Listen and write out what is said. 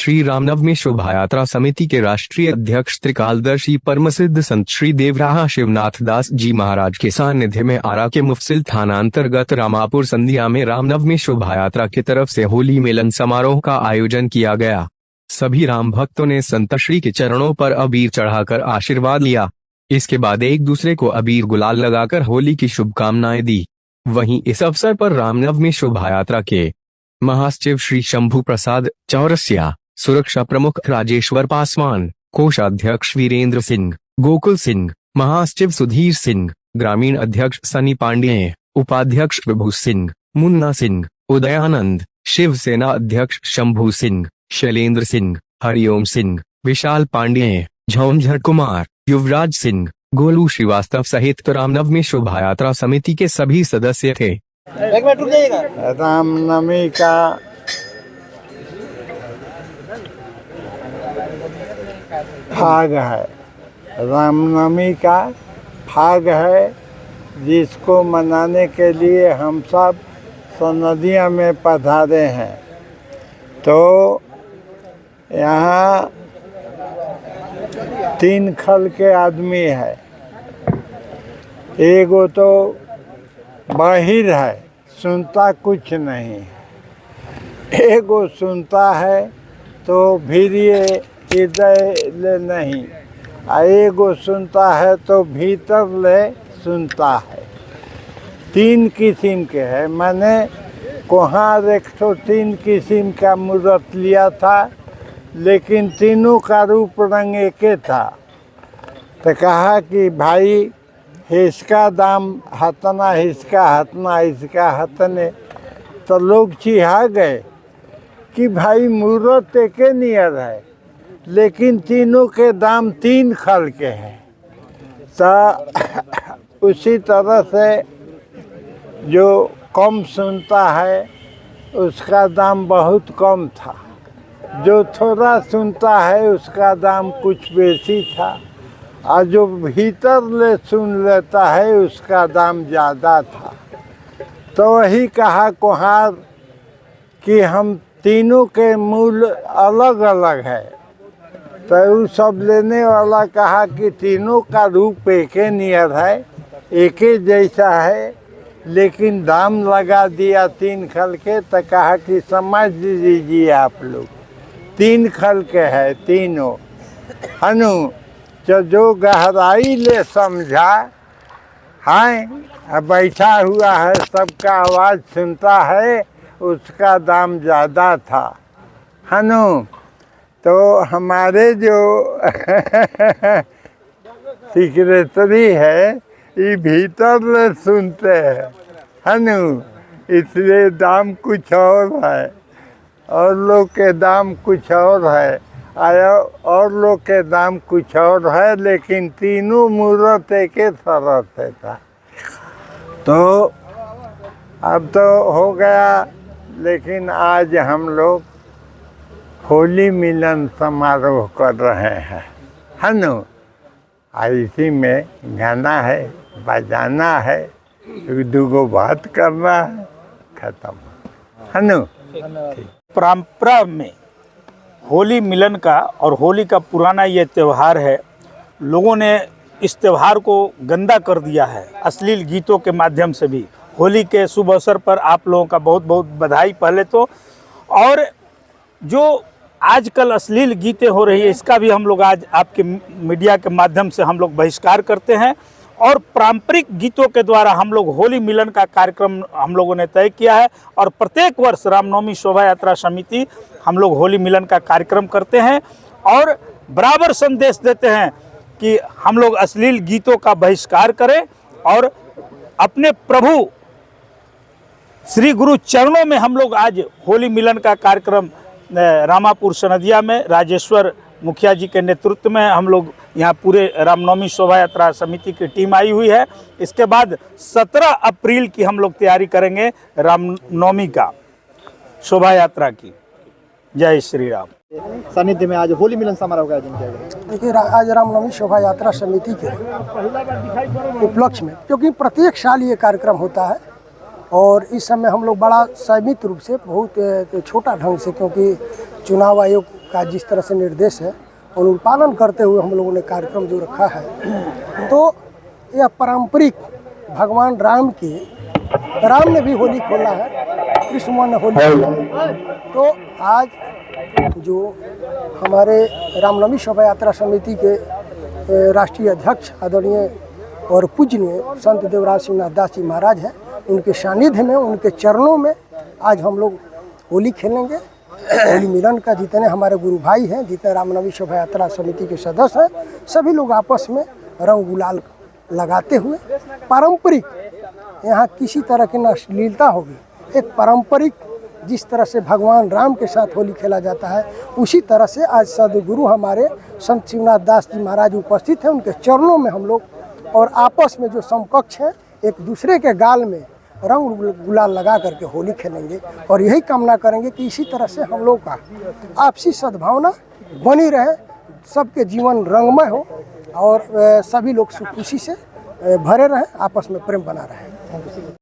श्री रामनवमी शोभा यात्रा समिति के राष्ट्रीय अध्यक्ष त्रिकालदर्शी परमसिद्ध संत श्री देवराहा शिवनाथ दास जी महाराज के सानिध्य में आरा के मुफसिल थानांतर्गत रामापुर संधिया में रामनवमी शोभा यात्रा की तरफ से होली मिलन समारोह का आयोजन किया गया। सभी राम भक्तों ने संत श्री के चरणों पर अबीर चढ़ाकर आशीर्वाद लिया। इसके बाद एक दूसरे को अबीर गुलाल लगाकर होली की शुभकामनाएं दी। वहीं इस अवसर पर रामनवमी शोभा यात्रा के महासचिव श्री शंभू प्रसाद चौरसिया, सुरक्षा प्रमुख राजेश्वर पासवान, कोषाध्यक्ष वीरेंद्र सिंह, गोकुल सिंह, महासचिव सुधीर सिंह, ग्रामीण अध्यक्ष सनी पांडेय, उपाध्यक्ष विभू सिंह, मुन्ना सिंह, उदयानंद, शिवसेना अध्यक्ष शंभू सिंह, शैलेंद्र सिंह, हरिओम सिंह, विशाल पांडेय, झोंझर कुमार, युवराज सिंह, गोलू श्रीवास्तव सहित रामनवमी शोभा यात्रा समिति के सभी सदस्य थे। रामनवमी का भाग है, रामनवमी का भाग है, जिसको मनाने के लिए हम सब सनदिया में पधारे हैं। तो यहाँ 3 खल के आदमी है। एगो तो बाहिर है, सुनता कुछ नहीं, एगो सुनता है तो फिर ये हृदय ले नहीं, एगो सुनता है तो भीतर ले सुनता है। 3 किस्म के है। मैंने कुहार 103 किस्म का मूर्त लिया था, लेकिन तीनों का रूप रंग एक था। तो कहा कि भाई इसका दाम हतना, इसका हतना, इसका हतने। तो लोग चिढ़ा गए कि भाई मूर्त एक नियर है, लेकिन तीनों के दाम 3 खल के हैं। तो उसी तरह से जो कम सुनता है उसका दाम बहुत कम था, जो थोड़ा सुनता है उसका दाम कुछ बेसी था, और जो भीतर ले सुन लेता है उसका दाम ज़्यादा था। तो वही कहा कुहार कि हम तीनों के मूल अलग अलग है। तो वो सब लेने वाला कहा कि तीनों का रूप एक ही नियर है, एक ही जैसा है, लेकिन दाम लगा दिया 3 खल के। तो कहा कि समझ लीजिए आप लोग 3 खल के है तीनों। हनु जो गहराई ले समझा है, बैठा हुआ है, सबका आवाज़ सुनता है, उसका दाम ज़्यादा था। हनु तो हमारे जो सेक्रेटरी है ये भीतर ले सुनते हैं, हनु, इसलिए दाम कुछ और है, और लोग के दाम कुछ और है, और लोग के दाम कुछ और है, लेकिन तीनों मूर्त एक तरह से था। तो अब तो हो गया, लेकिन आज हम लोग होली मिलन समारोह कर रहे हैं, है न। इसी में गाना है, बजाना है, 2 बात करना है, खत्म, है न। परंपरा में होली मिलन का और होली का पुराना ये त्यौहार है। लोगों ने इस त्यौहार को गंदा कर दिया है अश्लील गीतों के माध्यम से भी। होली के शुभ अवसर पर आप लोगों का बहुत बहुत बधाई पहले तो। और जो आजकल अश्लील गीतें हो रही है, इसका भी हम लोग आज आपके मीडिया के माध्यम से हम लोग बहिष्कार करते हैं। और पारंपरिक गीतों के द्वारा हम लोग होली मिलन का कार्यक्रम हम लोगों ने तय किया है। और प्रत्येक वर्ष रामनवमी शोभा यात्रा समिति हम लोग होली मिलन का कार्यक्रम करते हैं और बराबर संदेश देते हैं कि हम लोग अश्लील गीतों का बहिष्कार करें और अपने प्रभु श्री गुरु चरणों में हम लोग आज होली मिलन का कार्यक्रम रामापुर सनदिया में राजेश्वर मुखिया जी के नेतृत्व में हम लोग यहाँ पूरे रामनवमी शोभा यात्रा समिति की टीम आई हुई है। इसके बाद 17 अप्रैल की हम लोग तैयारी करेंगे रामनवमी का शोभा यात्रा की। जय श्री राम। सानिध्य में आज होली मिलन समारोह का आयोजन किया गया। देखिए, आज रामनवमी शोभा यात्रा समिति के उपलक्ष्य में, क्योंकि प्रत्येक साल ये कार्यक्रम होता है और इस समय हम लोग बड़ा सीमित रूप से, बहुत छोटा ढंग से, क्योंकि चुनाव आयोग का जिस तरह से निर्देश है अनुपालन करते हुए हम लोगों ने कार्यक्रम जो रखा है, तो यह पारंपरिक भगवान राम ने भी होली खोला है, कृष्ण ने होली खोला है। तो आज जो हमारे रामनवमी शोभा यात्रा समिति के राष्ट्रीय अध्यक्ष आदरणीय और पूजनीय संत देवराज शिवनाथ दास जी महाराज हैं, उनके सानिध्य में, उनके चरणों में आज हम लोग होली खेलेंगे। होली मिलन का जितने हमारे गुरु भाई हैं, जितने रामनवमी शोभा यात्रा समिति के सदस्य हैं, सभी लोग आपस में रंग गुलाल लगाते हुए पारंपरिक, यहाँ किसी तरह की न अश्लीलता होगी, एक पारंपरिक जिस तरह से भगवान राम के साथ होली खेला जाता है, उसी तरह से आज सदगुरु हमारे संत शिवनाथ दास जी महाराज उपस्थित हैं, उनके चरणों में हम लोग और आपस में जो समकक्ष हैं एक दूसरे के गाल में रंग गुलाल लगा करके होली खेलेंगे और यही कामना करेंगे कि इसी तरह से हम लोग का आपसी सद्भावना बनी रहे, सबके जीवन रंगमय हो और सभी लोग सुख खुशी से भरे रहें, आपस में प्रेम बना रहे।